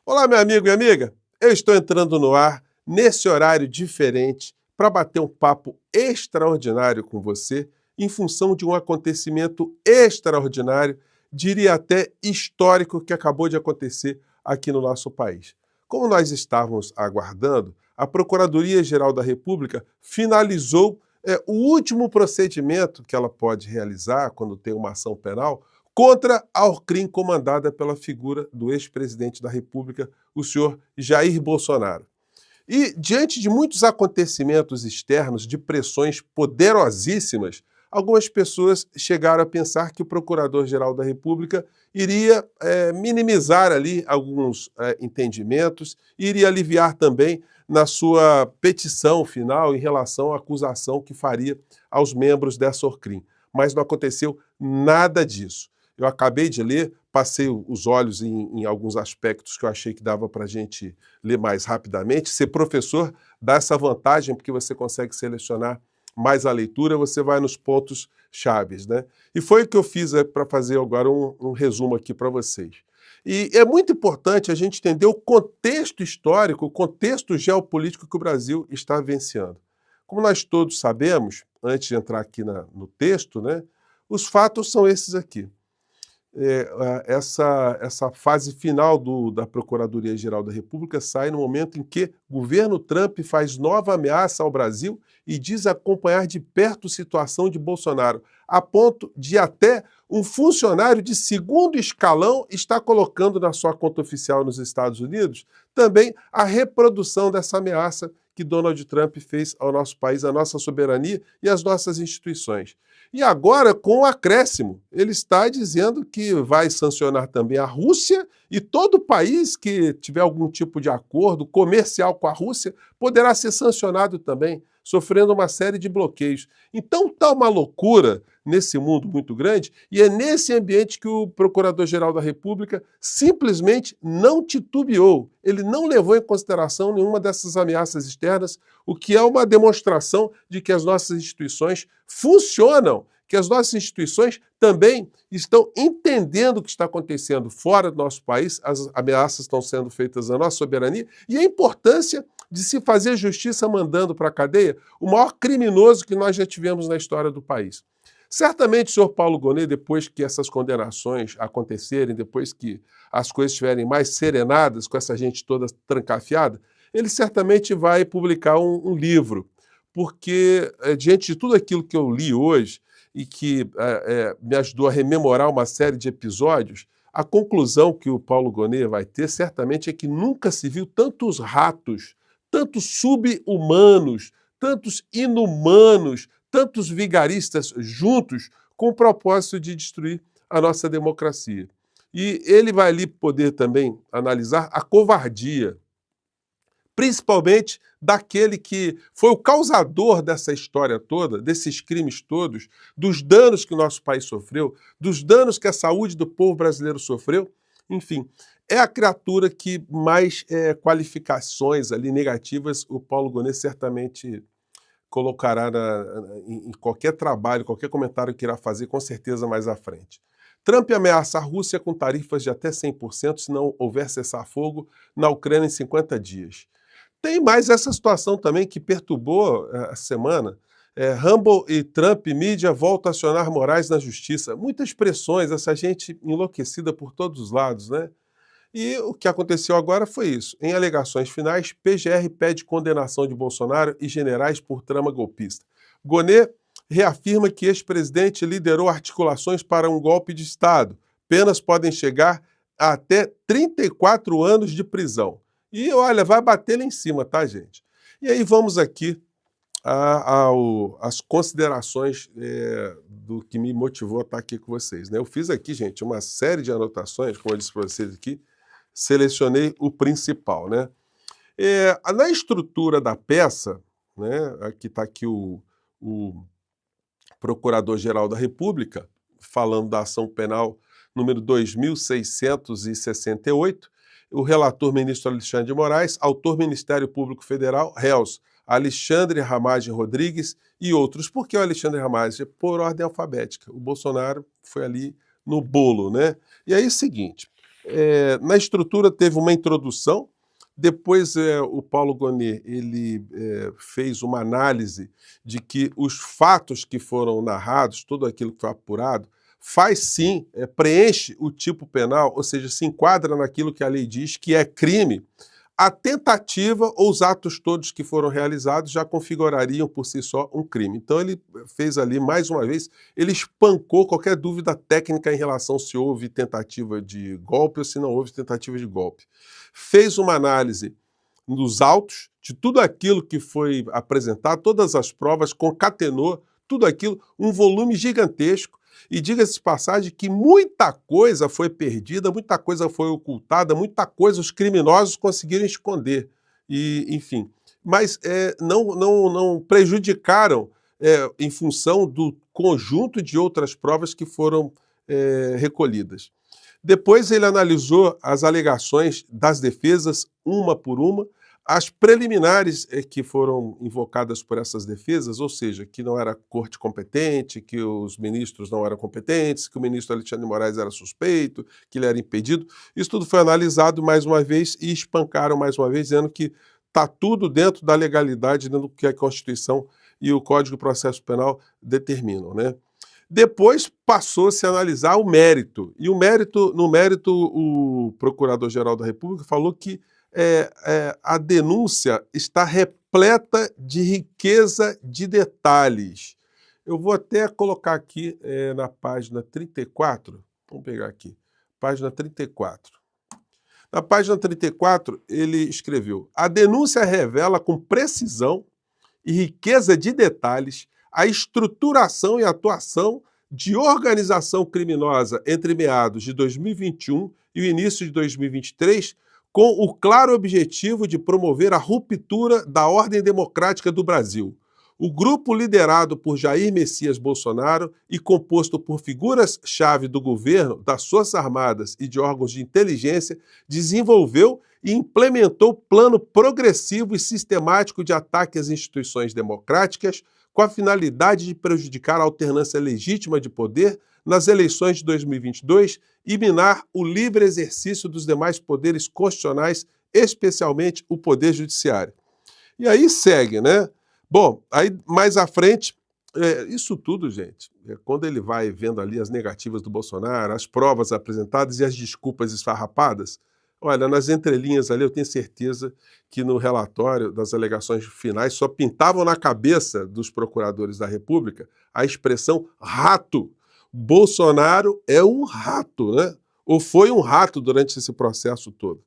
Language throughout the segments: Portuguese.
Olá, meu amigo e amiga. Eu estou entrando no ar nesse horário diferente para bater um papo extraordinário com você em função de um acontecimento extraordinário, diria até histórico, que acabou de acontecer aqui no nosso país. Como nós estávamos aguardando, a Procuradoria-Geral da República finalizou o último procedimento que ela pode realizar quando tem uma ação penal contra a Orcrim comandada pela figura do ex-presidente da República, o senhor Jair Bolsonaro. E, diante de muitos acontecimentos externos, de pressões poderosíssimas, algumas pessoas chegaram a pensar que o Procurador-Geral da República iria minimizar ali alguns entendimentos, iria aliviar também na sua petição final em relação à acusação que faria aos membros dessa Orcrim. Mas não aconteceu nada disso. Eu acabei de ler, passei os olhos em alguns aspectos que eu achei que dava para a gente ler mais rapidamente. Ser professor dá essa vantagem, porque você consegue selecionar mais a leitura, você vai nos pontos chaves, né? E foi o que eu fiz para fazer agora um resumo aqui para vocês. E é muito importante a gente entender o contexto histórico, o contexto geopolítico que o Brasil está vivenciando. Como nós todos sabemos, antes de entrar aqui no texto, né, os fatos são esses aqui. Essa fase final da Procuradoria-Geral da República sai no momento em que o governo Trump faz nova ameaça ao Brasil e diz acompanhar de perto a situação de Bolsonaro, a ponto de até um funcionário de segundo escalão estar colocando na sua conta oficial nos Estados Unidos também a reprodução dessa ameaça que Donald Trump fez ao nosso país, à nossa soberania e às nossas instituições. E agora, com o acréscimo, ele está dizendo que vai sancionar também a Rússia e todo país que tiver algum tipo de acordo comercial com a Rússia poderá ser sancionado também, sofrendo uma série de bloqueios. Então está uma loucura nesse mundo muito grande e é nesse ambiente que o Procurador-Geral da República simplesmente não titubeou. Ele não levou em consideração nenhuma dessas ameaças externas, o que é uma demonstração de que as nossas instituições funcionam, que as nossas instituições também estão entendendo o que está acontecendo fora do nosso país, as ameaças estão sendo feitas à nossa soberania e a importância de se fazer justiça mandando para a cadeia o maior criminoso que nós já tivemos na história do país. Certamente o senhor Paulo Gonet, depois que essas condenações acontecerem, depois que as coisas estiverem mais serenadas, com essa gente toda trancafiada, ele certamente vai publicar um livro, porque diante de tudo aquilo que eu li hoje e que me ajudou a rememorar uma série de episódios, a conclusão que o Paulo Gonet vai ter certamente é que nunca se viu tantos ratos, tantos sub-humanos, tantos inumanos, tantos vigaristas juntos com o propósito de destruir a nossa democracia. E ele vai ali poder também analisar a covardia, principalmente daquele que foi o causador dessa história toda, desses crimes todos, dos danos que o nosso país sofreu, dos danos que a saúde do povo brasileiro sofreu. Enfim, é a criatura que mais qualificações ali negativas o Paulo Gonet certamente colocará em qualquer trabalho, qualquer comentário que irá fazer, com certeza mais à frente. Trump ameaça a Rússia com tarifas de até 100% se não houver cessar-fogo na Ucrânia em 50 dias. Tem mais essa situação também que perturbou a semana. Rumble e Trump mídia voltam a acionar Moraes na justiça. Muitas pressões, essa gente enlouquecida por todos os lados, né? E o que aconteceu agora foi isso. Em alegações finais, PGR pede condenação de Bolsonaro e generais por trama golpista. Gonet reafirma que ex-presidente liderou articulações para um golpe de Estado. Penas podem chegar a até 34 anos de prisão. E, olha, vai bater lá em cima, tá, gente? E aí vamos aqui às considerações do que me motivou a estar aqui com vocês, né? Eu fiz aqui, gente, uma série de anotações, como eu disse para vocês aqui, selecionei o principal, né? Na estrutura da peça, né, aqui está aqui o Procurador-Geral da República, falando da ação penal número 2668, o relator ministro Alexandre de Moraes, autor Ministério Público Federal, réus Alexandre Ramagem Rodrigues e outros. Por que o Alexandre Ramagem? Por ordem alfabética. O Bolsonaro foi ali no bolo, né? E aí é o seguinte, Na estrutura teve uma introdução, depois o Paulo Gonet ele fez uma análise de que os fatos que foram narrados, tudo aquilo que foi apurado, faz sim, preenche o tipo penal, ou seja, se enquadra naquilo que a lei diz que é crime. A tentativa ou os atos todos que foram realizados já configurariam por si só um crime. Então ele fez ali, mais uma vez, ele espancou qualquer dúvida técnica em relação se houve tentativa de golpe ou se não houve tentativa de golpe. Fez uma análise dos autos, de tudo aquilo que foi apresentado, todas as provas, concatenou tudo aquilo, um volume gigantesco. E diga-se de passagem que muita coisa foi perdida, muita coisa foi ocultada, muita coisa os criminosos conseguiram esconder. E, enfim, mas não prejudicaram em função do conjunto de outras provas que foram recolhidas. Depois ele analisou as alegações das defesas, uma por uma, as preliminares que foram invocadas por essas defesas, ou seja, que não era corte competente, que os ministros não eram competentes, que o ministro Alexandre de Moraes era suspeito, que ele era impedido. Isso tudo foi analisado mais uma vez e espancaram mais uma vez, dizendo que está tudo dentro da legalidade, dentro do que a Constituição e o Código de Processo Penal determinam, né? Depois passou-se a analisar o mérito. E no mérito, o Procurador-Geral da República falou que a denúncia está repleta de riqueza de detalhes. Eu vou até colocar aqui na página 34, vamos pegar aqui, página 34. Na página 34, ele escreveu: a denúncia revela com precisão e riqueza de detalhes a estruturação e atuação de organização criminosa entre meados de 2021 e o início de 2023, com o claro objetivo de promover a ruptura da ordem democrática do Brasil. O grupo liderado por Jair Messias Bolsonaro e composto por figuras-chave do governo, das Forças Armadas e de órgãos de inteligência, desenvolveu e implementou plano progressivo e sistemático de ataque às instituições democráticas, com a finalidade de prejudicar a alternância legítima de poder nas eleições de 2022 e minar o livre exercício dos demais poderes constitucionais, especialmente o Poder Judiciário. E aí segue, né? Bom, aí mais à frente, isso tudo, gente, quando ele vai vendo ali as negativas do Bolsonaro, as provas apresentadas e as desculpas esfarrapadas, olha, nas entrelinhas ali eu tenho certeza que no relatório das alegações finais só pintavam na cabeça dos procuradores da República a expressão rato. Bolsonaro é um rato, né? Ou foi um rato durante esse processo todo.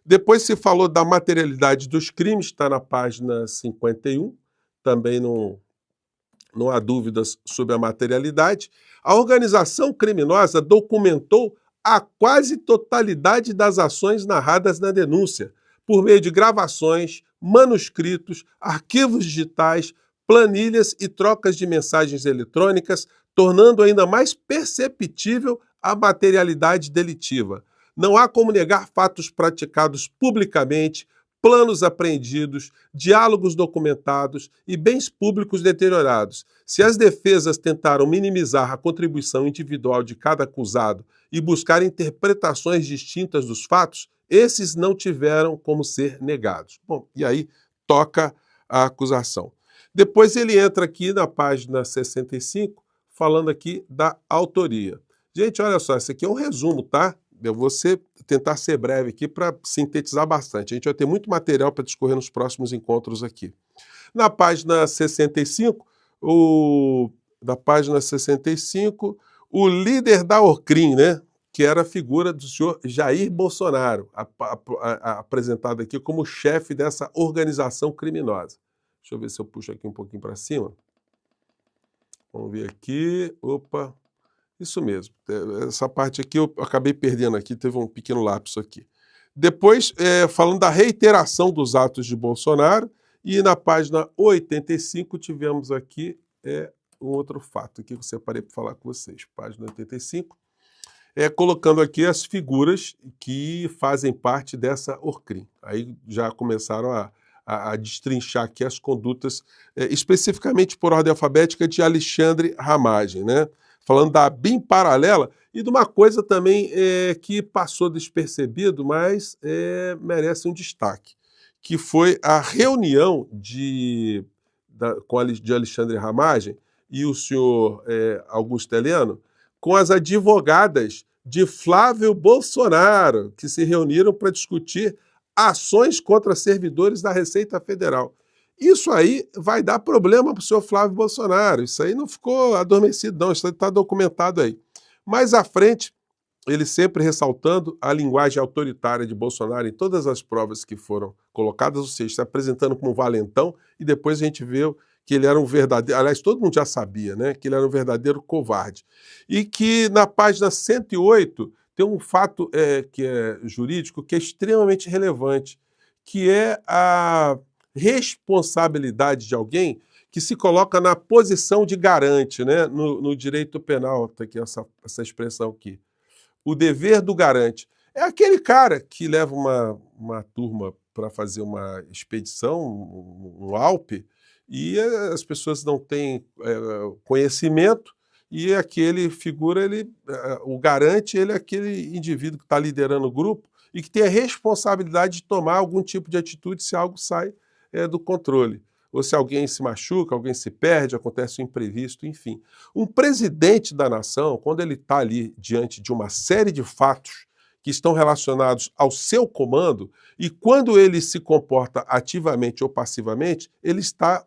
Depois se falou da materialidade dos crimes, está na página 51, também não há dúvidas sobre a materialidade. A organização criminosa documentou a quase totalidade das ações narradas na denúncia, por meio de gravações, manuscritos, arquivos digitais, planilhas e trocas de mensagens eletrônicas, tornando ainda mais perceptível a materialidade delitiva. Não há como negar fatos praticados publicamente, planos apreendidos, diálogos documentados e bens públicos deteriorados. Se as defesas tentaram minimizar a contribuição individual de cada acusado e buscar interpretações distintas dos fatos, esses não tiveram como ser negados. Bom, e aí toca a acusação. Depois ele entra aqui na página 65, falando aqui da autoria. Gente, olha só, esse aqui é um resumo, tá? Eu vou tentar ser breve aqui para sintetizar bastante. A gente vai ter muito material para discorrer nos próximos encontros aqui. Na página 65, o líder da Orcrim, né, que era a figura do senhor Jair Bolsonaro, apresentado aqui como chefe dessa organização criminosa. Deixa eu ver se eu puxo aqui um pouquinho para cima. Vamos ver aqui. Opa! Isso mesmo. Essa parte aqui eu acabei perdendo aqui, teve um pequeno lapso aqui. Depois, falando da reiteração dos atos de Bolsonaro, e na página 85 tivemos aqui um outro fato aqui que eu separei para falar com vocês. Página 85, colocando aqui as figuras que fazem parte dessa Orcrim. Aí já começaram a destrinchar aqui as condutas, especificamente por ordem alfabética, de Alexandre Ramagem, né? Falando da BIM paralela, e de uma coisa também que passou despercebido, mas merece um destaque, que foi a reunião de Alexandre Ramagem e o senhor Augusto Heleno com as advogadas de Flávio Bolsonaro, que se reuniram para discutir ações contra servidores da Receita Federal. Isso aí vai dar problema para o senhor Flávio Bolsonaro. Isso aí não ficou adormecido, não. Isso está documentado aí. Mais à frente, ele sempre ressaltando a linguagem autoritária de Bolsonaro em todas as provas que foram colocadas, ou seja, se apresentando como valentão, e depois a gente vê que ele era um verdadeiro, aliás, todo mundo já sabia, né, que ele era um verdadeiro covarde. E que na página 108 tem um fato que é jurídico que é extremamente relevante, que é a responsabilidade de alguém que se coloca na posição de garante, né, no direito penal, tá aqui essa expressão aqui. O dever do garante. É aquele cara que leva uma turma para fazer uma expedição, um Alpe, e as pessoas não têm conhecimento, e aquele figura, o garante, ele é aquele indivíduo que está liderando o grupo e que tem a responsabilidade de tomar algum tipo de atitude se algo sai do controle. Ou se alguém se machuca, alguém se perde, acontece um imprevisto, enfim. Um presidente da nação, quando ele está ali diante de uma série de fatos que estão relacionados ao seu comando, e quando ele se comporta ativamente ou passivamente, ele está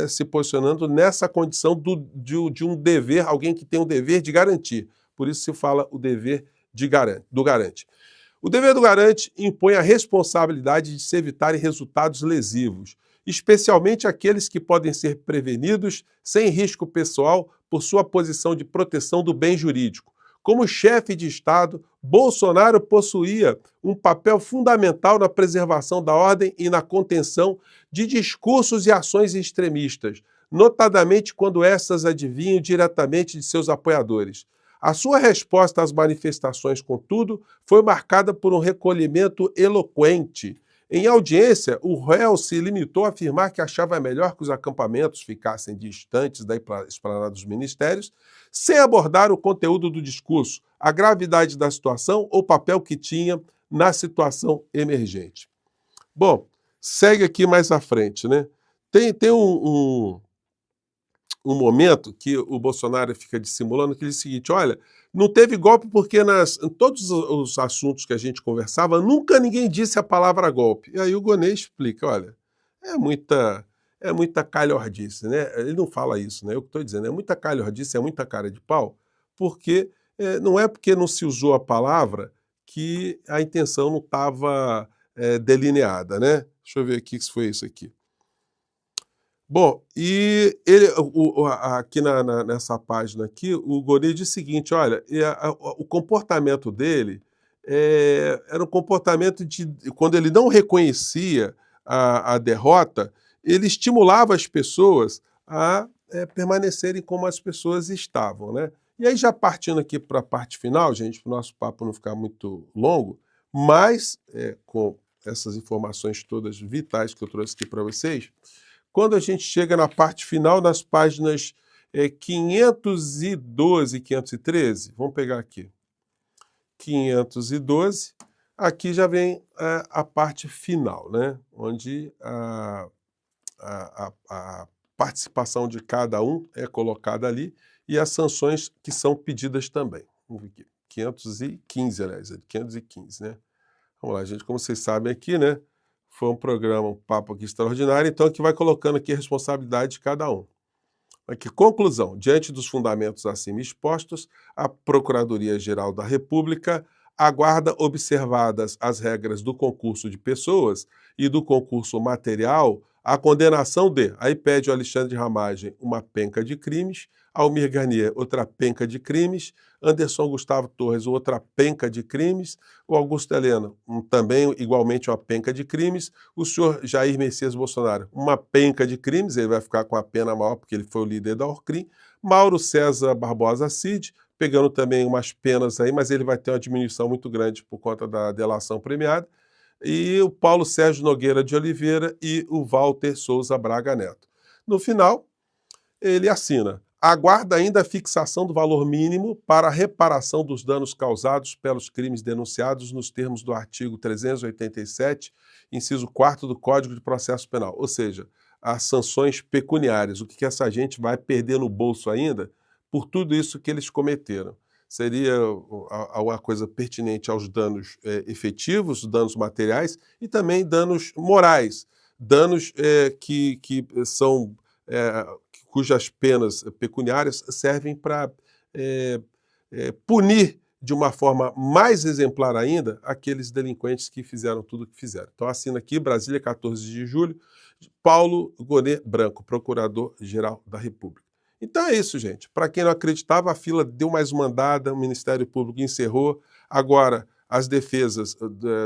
se posicionando nessa condição de um dever, alguém que tem o dever de garantir. Por isso se fala o dever do garante. O dever do garante impõe a responsabilidade de se evitarem resultados lesivos, especialmente aqueles que podem ser prevenidos sem risco pessoal por sua posição de proteção do bem jurídico. Como chefe de Estado, Bolsonaro possuía um papel fundamental na preservação da ordem e na contenção de discursos e ações extremistas, notadamente quando essas advinham diretamente de seus apoiadores. A sua resposta às manifestações, contudo, foi marcada por um recolhimento eloquente. Em audiência, o réu se limitou a afirmar que achava melhor que os acampamentos ficassem distantes da esplanada dos ministérios, sem abordar o conteúdo do discurso, a gravidade da situação ou o papel que tinha na situação emergente. Bom, segue aqui mais à frente, né? Tem um momento que o Bolsonaro fica dissimulando, que diz o seguinte: olha, não teve golpe porque em todos os assuntos que a gente conversava, nunca ninguém disse a palavra golpe. E aí o Gonê explica, olha, é muita calhordice, né? Ele não fala isso, né? Eu que estou dizendo, é muita calhordice, é muita cara de pau, porque não é porque não se usou a palavra que a intenção não estava delineada, né? Deixa eu ver aqui se foi isso aqui. Bom, e ele, aqui nessa página aqui, o Gonê diz o seguinte, olha, o comportamento dele era um comportamento quando ele não reconhecia a derrota, ele estimulava as pessoas a permanecerem como as pessoas estavam, né? E aí, já partindo aqui para a parte final, gente, para o nosso papo não ficar muito longo, mas com essas informações todas vitais que eu trouxe aqui para vocês, quando a gente chega na parte final, nas páginas 512 e 513, vamos pegar aqui, 512, aqui já vem a parte final, né? Onde a participação de cada um é colocada ali e as sanções que são pedidas também. Vamos ver aqui, 515, aliás, 515, né? Vamos lá, gente, como vocês sabem aqui, né? Foi um programa, um papo aqui extraordinário, então que vai colocando aqui a responsabilidade de cada um. Aqui, conclusão. Diante dos fundamentos acima expostos, a Procuradoria-Geral da República aguarda observadas as regras do concurso de pessoas e do concurso material a condenação aí pede o Alexandre Ramagem uma penca de crimes, Almir Garnier outra penca de crimes, Anderson Gustavo Torres outra penca de crimes, o Augusto Heleno também igualmente uma penca de crimes, o senhor Jair Messias Bolsonaro uma penca de crimes, ele vai ficar com a pena maior porque ele foi o líder da Orcrim, Mauro César Barbosa Cid, pegando também umas penas aí, mas ele vai ter uma diminuição muito grande por conta da delação premiada, e o Paulo Sérgio Nogueira de Oliveira e o Walter Souza Braga Neto. No final, ele assina: aguarda ainda a fixação do valor mínimo para a reparação dos danos causados pelos crimes denunciados nos termos do artigo 387, inciso 4º do Código de Processo Penal, ou seja, as sanções pecuniárias, o que essa gente vai perder no bolso ainda por tudo isso que eles cometeram. Seria uma coisa pertinente aos danos efetivos, danos materiais e também danos morais, danos que são cujas penas pecuniárias servem para punir de uma forma mais exemplar ainda aqueles delinquentes que fizeram tudo o que fizeram. Então assina aqui, Brasília, 14 de julho, Paulo Gonet Branco, Procurador-Geral da República. Então é isso, gente. Para quem não acreditava, a fila deu mais uma andada, o Ministério Público encerrou. Agora, as defesas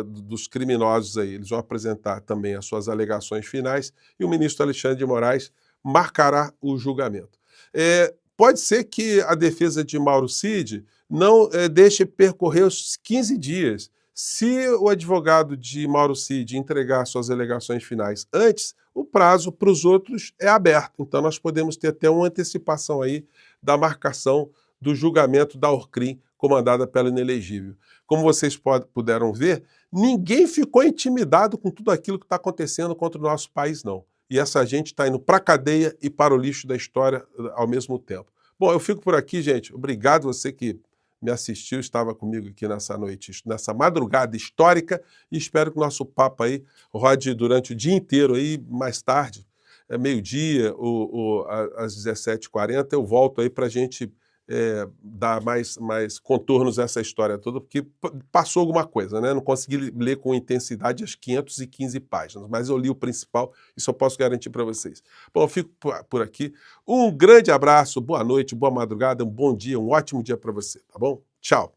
dos criminosos aí, eles vão apresentar também as suas alegações finais e o ministro Alexandre de Moraes marcará o julgamento. Pode ser que a defesa de Mauro Cid não deixe percorrer os 15 dias. Se o advogado de Mauro Cid entregar suas alegações finais antes, o prazo para os outros é aberto. Então nós podemos ter até uma antecipação aí da marcação do julgamento da Orcrim, comandada pela inelegível. Como vocês puderam ver, ninguém ficou intimidado com tudo aquilo que está acontecendo contra o nosso país, não. E essa gente está indo para a cadeia e para o lixo da história ao mesmo tempo. Bom, eu fico por aqui, gente. Obrigado você que me assistiu, estava comigo aqui nessa noite, nessa madrugada histórica, e espero que o nosso papo aí rode durante o dia inteiro aí, mais tarde, meio-dia ou às 17h40, eu volto aí para a gente dar mais contornos a essa história toda, porque passou alguma coisa, né? Não consegui ler com intensidade as 515 páginas, mas eu li o principal e só posso garantir para vocês. Bom, eu fico por aqui. Um grande abraço, boa noite, boa madrugada, um bom dia, um ótimo dia para você, tá bom? Tchau!